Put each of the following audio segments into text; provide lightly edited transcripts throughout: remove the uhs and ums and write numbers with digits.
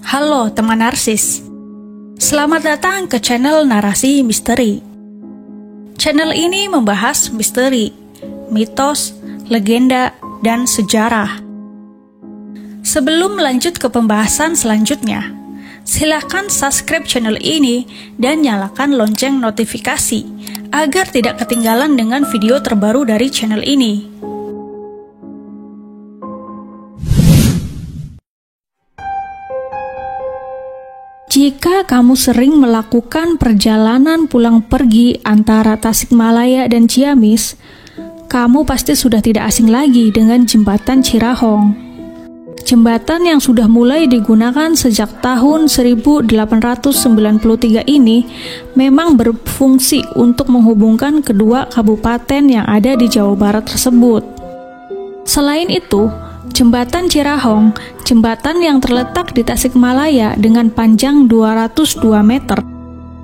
Halo teman narsis, selamat datang ke channel Narasi Misteri. Channel ini membahas misteri, mitos, legenda, dan sejarah. Sebelum lanjut ke pembahasan selanjutnya, silakan subscribe channel ini dan nyalakan lonceng notifikasi agar tidak ketinggalan dengan video terbaru dari channel ini. Jika kamu sering melakukan perjalanan pulang pergi antara Tasikmalaya dan Ciamis, kamu pasti sudah tidak asing lagi dengan Jembatan Cirahong. Jembatan yang sudah mulai digunakan sejak tahun 1893 ini memang berfungsi untuk menghubungkan kedua kabupaten yang ada di Jawa Barat tersebut. Selain itu, Jembatan Cirahong, jembatan yang terletak di Tasikmalaya dengan panjang 202 meter,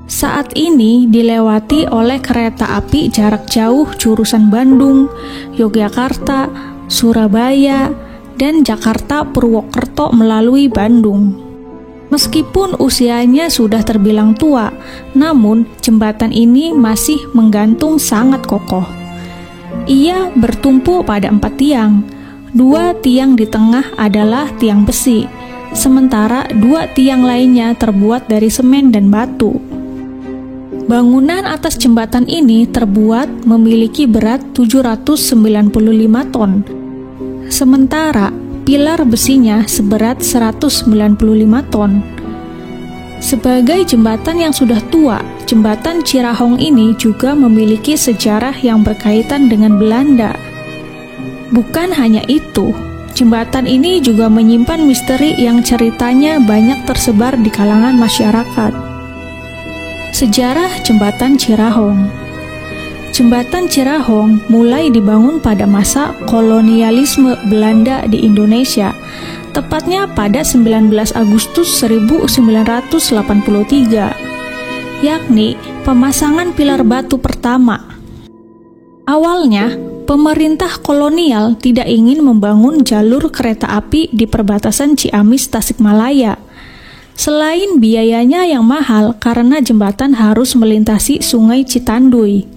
saat ini dilewati oleh kereta api jarak jauh jurusan Bandung, Yogyakarta, Surabaya, dan Jakarta Purwokerto melalui Bandung. Meskipun usianya sudah terbilang tua, namun jembatan ini masih menggantung sangat kokoh. Ia bertumpu pada 4 tiang. 2 tiang di tengah adalah tiang besi, sementara 2 tiang lainnya terbuat dari semen dan batu. Bangunan atas jembatan ini terbuat memiliki berat 795 ton, sementara pilar besinya seberat 195 ton. Sebagai jembatan yang sudah tua, Jembatan Cirahong ini juga memiliki sejarah yang berkaitan dengan Belanda. Bukan hanya itu, jembatan ini juga menyimpan misteri yang ceritanya banyak tersebar di kalangan masyarakat. Sejarah Jembatan Cirahong. Jembatan Cirahong mulai dibangun pada masa kolonialisme Belanda di Indonesia, tepatnya pada 19 Agustus 1983, yakni pemasangan pilar batu pertama. Awalnya, pemerintah kolonial tidak ingin membangun jalur kereta api di perbatasan Ciamis Tasikmalaya. Selain biayanya yang mahal karena jembatan harus melintasi Sungai Citanduy.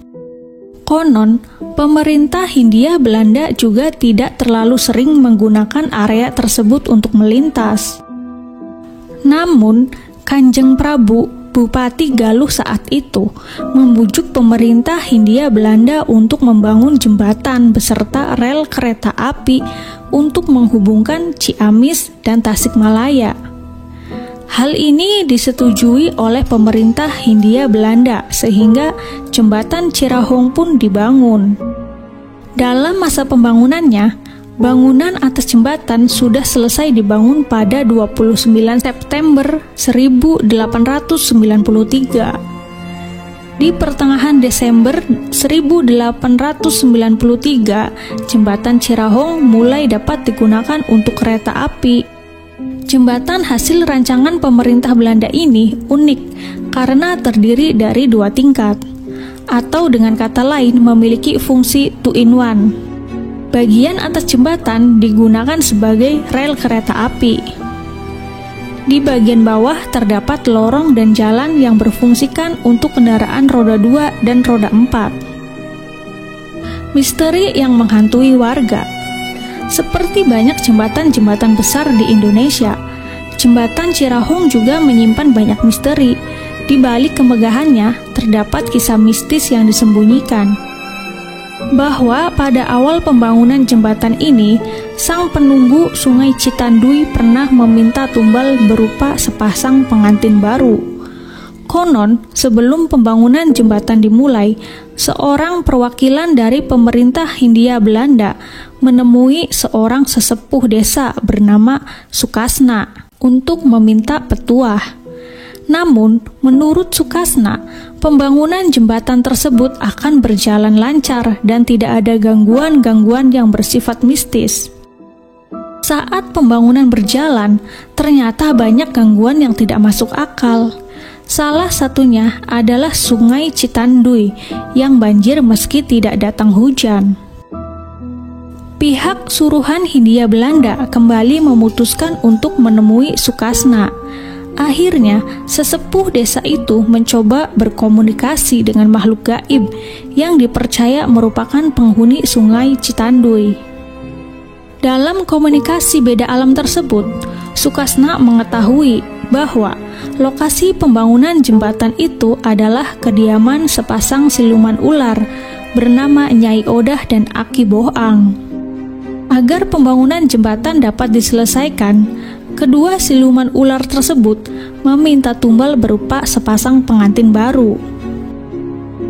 Konon, pemerintah Hindia Belanda juga tidak terlalu sering menggunakan area tersebut untuk melintas. Namun, Kanjeng Prabu, Bupati Galuh saat itu, membujuk pemerintah Hindia Belanda untuk membangun jembatan beserta rel kereta api untuk menghubungkan Ciamis dan Tasikmalaya. Hal ini disetujui oleh pemerintah Hindia Belanda sehingga Jembatan Cirahong pun dibangun. Dalam masa pembangunannya, bangunan atas jembatan sudah selesai dibangun pada 29 September 1893. Di pertengahan Desember 1893, Jembatan Cirahong mulai dapat digunakan untuk kereta api. Jembatan hasil rancangan pemerintah Belanda ini unik karena terdiri dari 2 tingkat, atau dengan kata lain memiliki fungsi 2-in-1. Bagian atas jembatan digunakan sebagai rel kereta api. Di bagian bawah terdapat lorong dan jalan yang berfungsikan untuk kendaraan roda 2 dan roda 4. Misteri yang menghantui warga. Seperti banyak jembatan-jembatan besar di Indonesia, Jembatan Cirahong juga menyimpan banyak misteri. Di balik kemegahannya terdapat kisah mistis yang disembunyikan. Bahwa pada awal pembangunan jembatan ini, sang penunggu Sungai Citanduy pernah meminta tumbal berupa sepasang pengantin baru. Konon, sebelum pembangunan jembatan dimulai, seorang perwakilan dari pemerintah Hindia Belanda menemui seorang sesepuh desa bernama Sukasna untuk meminta petuah. Namun, menurut Sukasna, pembangunan jembatan tersebut akan berjalan lancar dan tidak ada gangguan-gangguan yang bersifat mistis. Saat pembangunan berjalan, ternyata banyak gangguan yang tidak masuk akal. Salah satunya adalah Sungai Citanduy yang banjir meski tidak datang hujan. pihak suruhan Hindia Belanda kembali memutuskan untuk menemui Sukasna. Akhirnya, sesepuh desa itu mencoba berkomunikasi dengan makhluk gaib yang dipercaya merupakan penghuni sungai Citanduy. Dalam komunikasi beda alam tersebut, Sukasna mengetahui bahwa lokasi pembangunan jembatan itu adalah kediaman sepasang siluman ular bernama Nyai Odah dan Aki Boang. Agar pembangunan jembatan dapat diselesaikan, kedua siluman ular tersebut meminta tumbal berupa sepasang pengantin baru.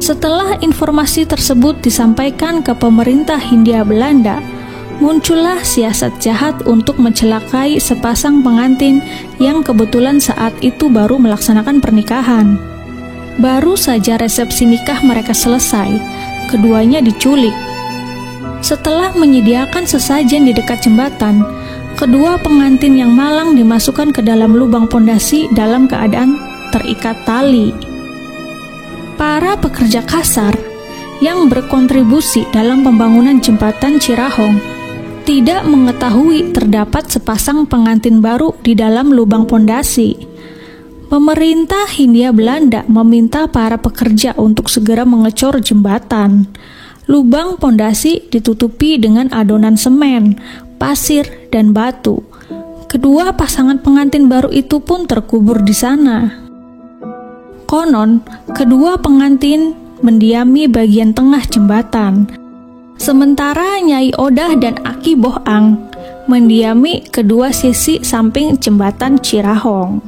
Setelah informasi tersebut disampaikan ke pemerintah Hindia Belanda, muncullah siasat jahat untuk mencelakai sepasang pengantin yang kebetulan saat itu baru melaksanakan pernikahan. Baru saja resepsi nikah mereka selesai, keduanya diculik. Setelah menyediakan sesajen di dekat jembatan, kedua pengantin yang malang dimasukkan ke dalam lubang pondasi dalam keadaan terikat tali. Para pekerja kasar yang berkontribusi dalam pembangunan jembatan Cirahong tidak mengetahui terdapat sepasang pengantin baru di dalam lubang pondasi. Pemerintah Hindia Belanda meminta para pekerja untuk segera mengecor jembatan. Lubang pondasi ditutupi dengan adonan semen, pasir, dan batu. Kedua pasangan pengantin baru itu pun terkubur di sana. Konon, kedua pengantin mendiami bagian tengah jembatan, sementara Nyai Odah dan Aki Boang mendiami kedua sisi samping jembatan Cirahong.